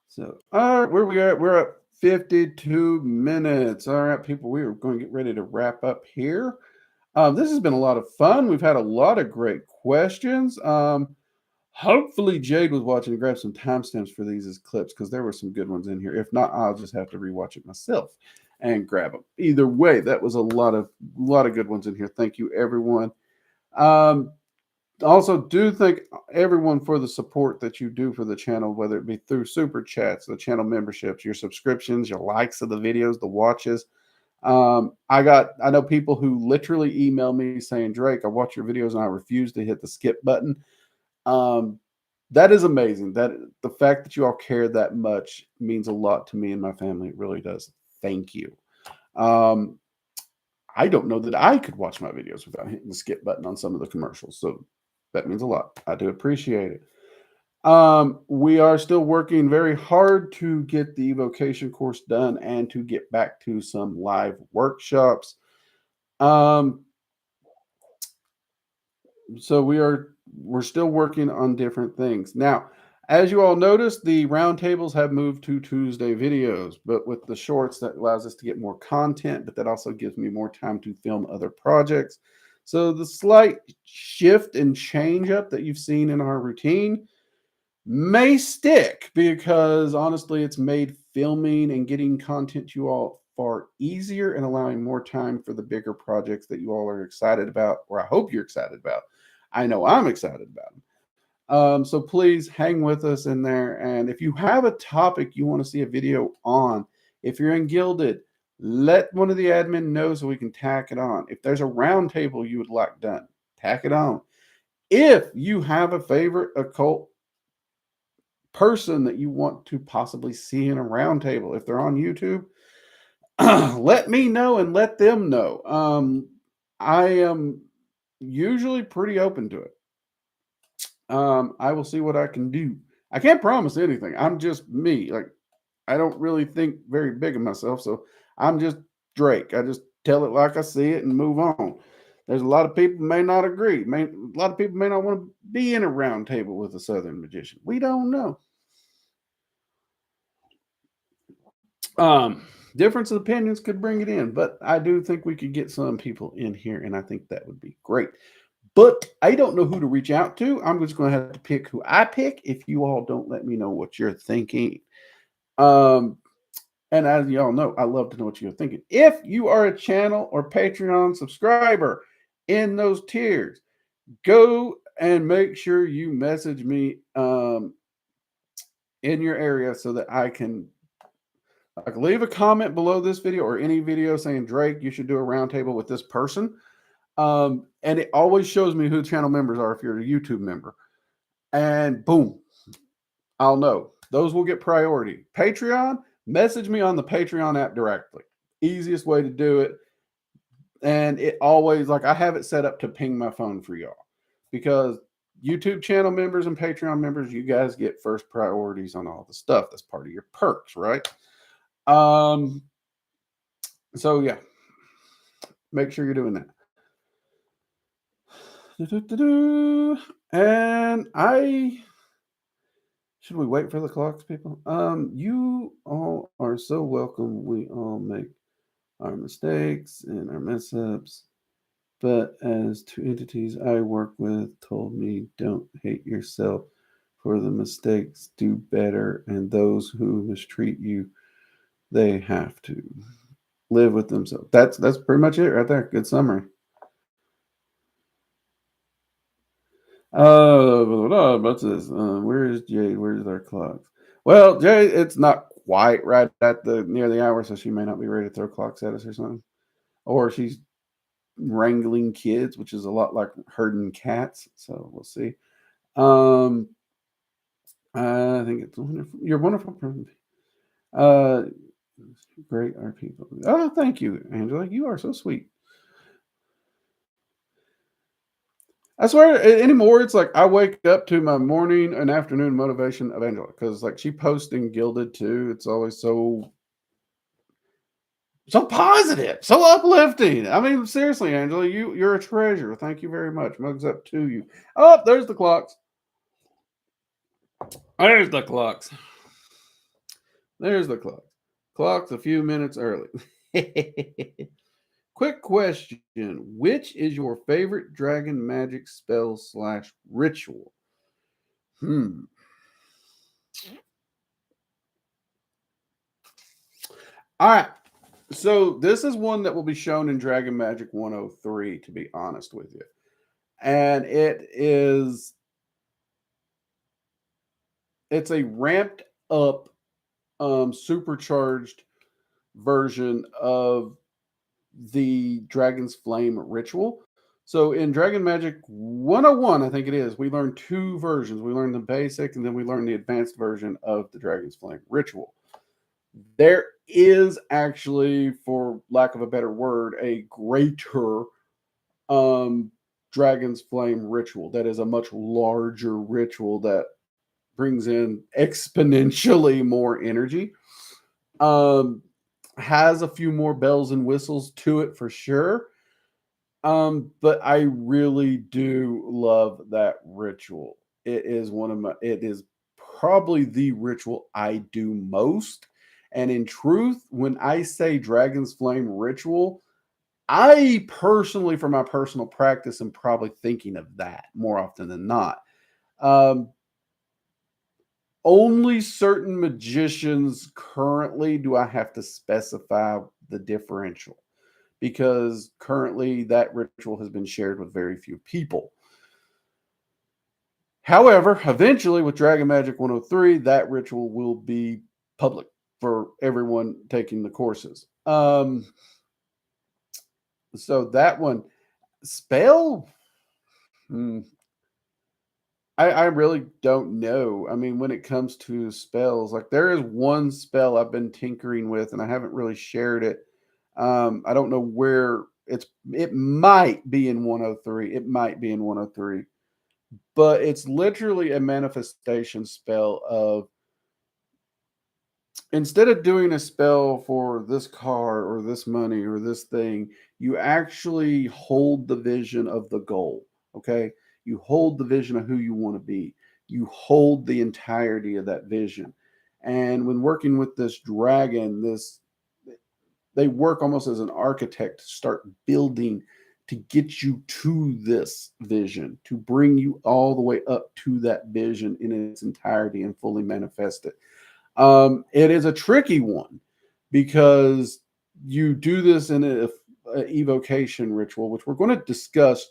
So, all right, where we at? We're at 52 minutes. All right, people, we are going to get ready to wrap up here. This has been a lot of fun. We've had a lot of great questions. Hopefully Jade was watching and grabbed some timestamps for these as clips, because there were some good ones in here. If not, I'll just have to rewatch it myself and grab them. Either way, that was a lot of good ones in here. Thank you, everyone. Also, do thank everyone for the support that you do for the channel, whether it be through super chats, the channel memberships, your subscriptions, your likes of the videos, the watches. I know people who literally email me saying, Drake, I watch your videos and I refuse to hit the skip button. That is amazing. That the fact that you all care that much means a lot to me and my family. It really does. Thank you. I don't know that I could watch my videos without hitting the skip button on some of the commercials. So that means a lot. I do appreciate it. We are still working very hard to get the evocation course done and to get back to some live workshops. So we're still working on different things. Now, as you all noticed, the roundtables have moved to Tuesday videos, but with the shorts, that allows us to get more content, but that also gives me more time to film other projects. So the slight shift and change up that you've seen in our routine may stick, because honestly, it's made filming and getting content to you all far easier and allowing more time for the bigger projects that you all are excited about, or I hope you're excited about. I know I'm excited about them. So please hang with us in there. And if you have a topic you want to see a video on, if you're in Gilded, let one of the admin know so we can tack it on. If there's a roundtable you would like done, tack it on. If you have a favorite occult person that you want to possibly see in a roundtable, if they're on YouTube, let me know and let them know. I am usually pretty open to it. I will see what I can do. I can't promise anything. I'm just me. Like, I don't really think very big of myself, so I'm just Drake. I just tell it like I see it and move on. There's a lot of people may not agree. A lot of people may not want to be in a round table with a Southern magician. We don't know. Difference of opinions could bring it in, but I do think we could get some people in here, and I think that would be great. But I don't know who to reach out to. I'm just going to have to pick who I pick if you all don't let me know what you're thinking. Um, and as y'all know, I love to know what you're thinking. If you are a channel or Patreon subscriber in those tiers, go and make sure you message me in your area so that I can leave a comment below this video or any video saying, Drake, you should do a roundtable with this person. And it always shows me who the channel members are if you're a YouTube member. And boom, I'll know. Those will get priority. Patreon, message me on the Patreon app directly. Easiest way to do it. And it always, like, I have it set up to ping my phone for y'all because YouTube channel members and Patreon members, you guys get first priorities on all the stuff. That's part of your perks, right? So yeah, make sure you're doing that. And should we wait for the clocks, people? You all are so welcome. We all make our mistakes and our mess ups. But as two entities I work with told me, don't hate yourself for the mistakes, do better. And those who mistreat you, they have to live with themselves. That's pretty much it right there. Good summary. What's this? Where is Jade? Where's our clocks? Well, Jade, it's not quite right at the near the hour, so she may not be ready to throw clocks at us or something. Or she's wrangling kids, which is a lot like herding cats. So we'll see. I think it's wonderful. You're wonderful. Great are people. Oh, thank you, Angela. You are so sweet. I swear anymore, it's like I wake up to my morning and afternoon motivation of Angela because like she posts in Gilded too. It's always so positive, so uplifting. I mean, seriously, Angela, you're a treasure. Thank you very much. Mugs up to you. Oh, there's the clocks. There's the clocks. There's the clocks. Clock's a few minutes early. Quick question. Which is your favorite dragon magic spell / ritual? All right. So this is one that will be shown in Dragon Magic 103, to be honest with you. And it's a ramped up, supercharged version of the Dragon's Flame ritual. So in Dragon Magic 101, I think it is, we learned two versions. We learned the basic and then we learned the advanced version of the Dragon's Flame ritual. There is actually, for lack of a better word, a greater Dragon's Flame ritual that is a much larger ritual that brings in exponentially more energy. Has a few more bells and whistles to it for sure. But I really do love that ritual. It is probably the ritual I do most. And in truth, when I say Dragon's Flame ritual, I personally, for my personal practice, am probably thinking of that more often than not. Only certain magicians currently do I have to specify the differential because currently that ritual has been shared with very few people. However, eventually with Dragon Magic 103, that ritual will be public for everyone taking the courses. So that one, spell, I really don't know. I mean, when it comes to spells, like there is one spell I've been tinkering with, and I haven't really shared it. I don't know where it might be in 103. It might be in 103, but it's literally a manifestation spell of, instead of doing a spell for this car or this money or this thing, you actually hold the vision of the goal. Okay. You hold the vision of who you want to be. You hold the entirety of that vision. And when working with this dragon, they work almost as an architect to start building to get you to this vision, to bring you all the way up to that vision in its entirety and fully manifest it. It is a tricky one because you do this in a evocation ritual, which we're going to discuss,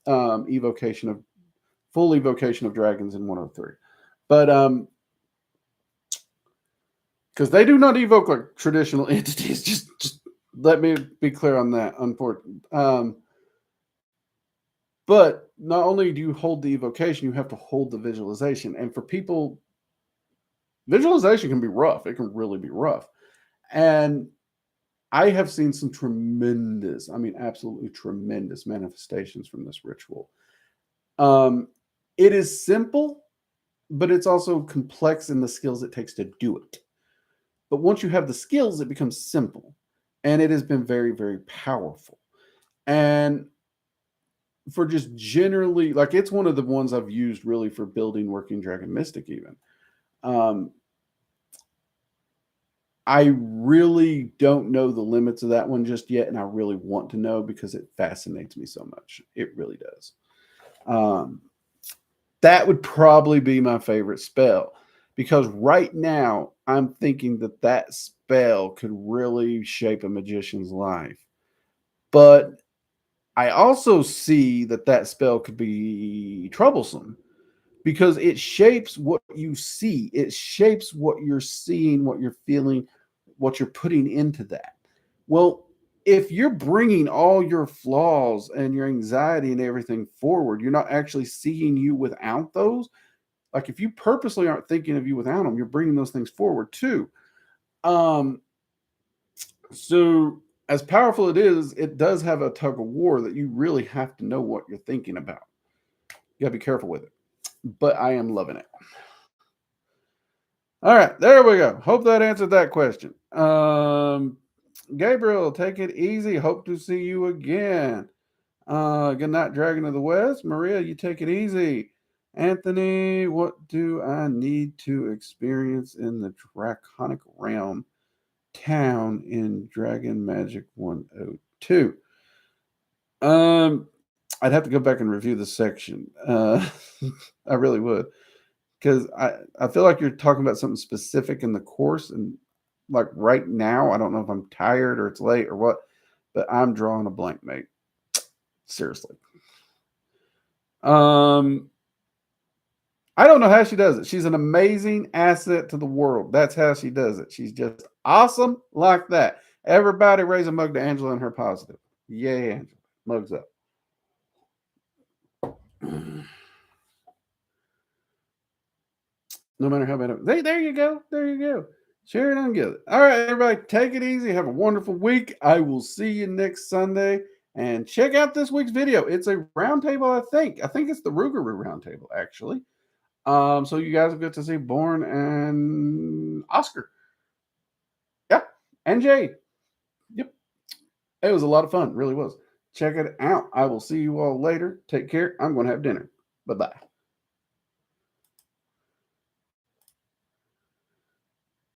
evocation of full evocation of dragons in 103. But because they do not evoke like traditional entities, just let me be clear on that. Unfortunately, but not only do you hold the evocation, you have to hold the visualization. And for people, visualization can be rough. It can really be rough. And I have seen some tremendous, I mean, absolutely tremendous manifestations from this ritual. It is simple, but it's also complex in the skills it takes to do it. But once you have the skills, it becomes simple. And it has been very, very powerful. And for just generally, like, it's one of the ones I've used really for building Working Dragon Mystic even. I really don't know the limits of that one just yet, and I really want to know because it fascinates me so much. It really does. That would probably be my favorite spell, because right now I'm thinking that that spell could really shape a magician's life. But I also see that that spell could be troublesome because it shapes what you see. It shapes what you're seeing, what you're feeling, what you're putting into that. Well, if you're bringing all your flaws and your anxiety and everything forward, you're not actually seeing you without those. Like, if you purposely aren't thinking of you without them, you're bringing those things forward too. So as powerful it does have a tug of war that you really have to know what you're thinking about. You gotta be careful with it. But I am loving it. All right, there we go. Hope that answered that question. Gabriel, take it easy. Hope to see you again. Good night, Dragon of the West. Maria, you take it easy. Anthony, what do I need to experience in the Draconic Realm town in Dragon Magic 102? I'd have to go back and review the section. I really would. Because I feel like you're talking about something specific in the course, and like right now, I don't know if I'm tired or it's late or what, but I'm drawing a blank, mate. Seriously. I don't know how she does it. She's an amazing asset to the world. That's how she does it. She's just awesome like that. Everybody raise a mug to Angela and her positive. Yay, Angela. Mugs up. No matter how bad it, there you go. There you go. Share it and get it. All right, everybody, take it easy. Have a wonderful week. I will see you next Sunday. And check out this week's video. It's a roundtable, I think. I think it's the Rougarou roundtable, actually. So you guys will get to see Born and Oscar. Yep. And Jay. Yep. It was a lot of fun. Really was. Check it out. I will see you all later. Take care. I'm going to have dinner. Bye-bye.